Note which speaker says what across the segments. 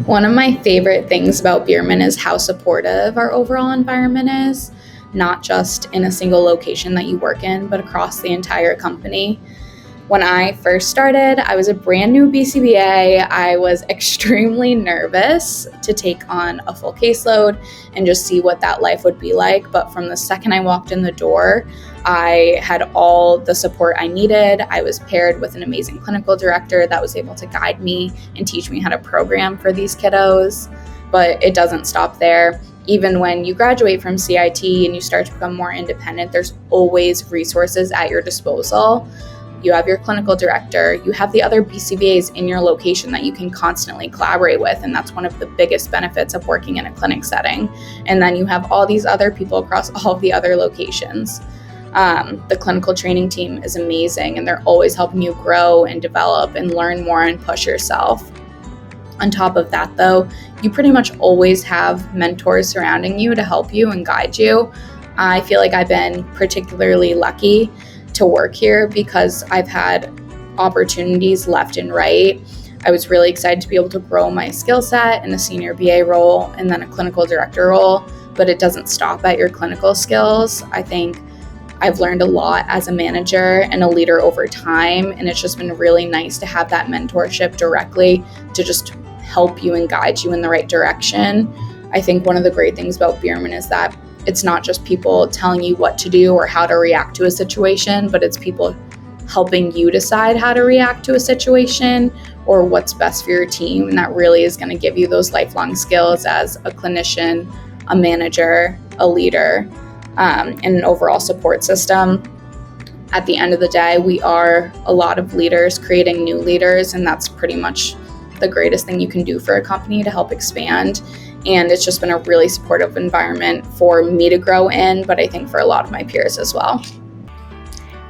Speaker 1: One of my favorite things about Bierman is how supportive our overall environment is, not just in a single location that you work in, but across the entire company. When I first started, I was a brand new BCBA. I was extremely nervous to take on a full caseload and just see what that life would be like. But from the second I walked in the door, I had all the support I needed. I was paired with an amazing clinical director that was able to guide me and teach me how to program for these kiddos. But it doesn't stop there. Even when you graduate from CIT and you start to become more independent, there's always resources at your disposal. You have your clinical director, you have the other BCBAs in your location that you can constantly collaborate with, and that's one of the biggest benefits of working in a clinic setting. And then you have all these other people across all of the other locations. The clinical training team is amazing, and they're always helping you grow and develop and learn more and push yourself. On top of that, though, you pretty much always have mentors surrounding you to help you and guide you. I feel like I've been particularly lucky to work here because I've had opportunities left and right. I was really excited to be able to grow my skill set in a senior BA role and then a clinical director role, but it doesn't stop at your clinical skills. I think I've learned a lot as a manager and a leader over time, and it's just been really nice to have that mentorship directly to just help you and guide you in the right direction. I think one of the great things about Bierman is that it's not just people telling you what to do or how to react to a situation, but it's people helping you decide how to react to a situation or what's best for your team. And that really is going to give you those lifelong skills as a clinician, a manager, a leader, and an overall support system. At the end of the day, we are a lot of leaders creating new leaders, and that's pretty much the greatest thing you can do for a company to help expand. And it's just been a really supportive environment for me to grow in, but I think for a lot of my peers as well.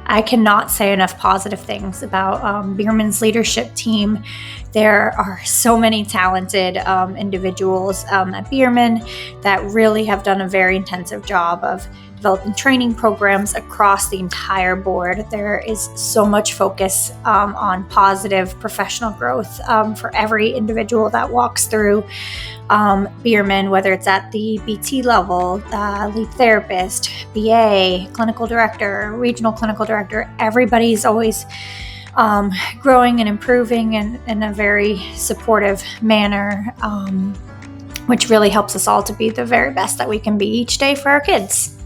Speaker 2: I cannot say enough positive things about Bierman's leadership team. There are so many talented individuals at Bierman that really have done a very intensive job of developing training programs across the entire board. There is so much focus on positive professional growth for every individual that walks through Bierman, whether it's at the BT level, lead therapist, BA, clinical director, regional clinical director. Everybody's always growing and improving in a very supportive manner, which really helps us all to be the very best that we can be each day for our kids.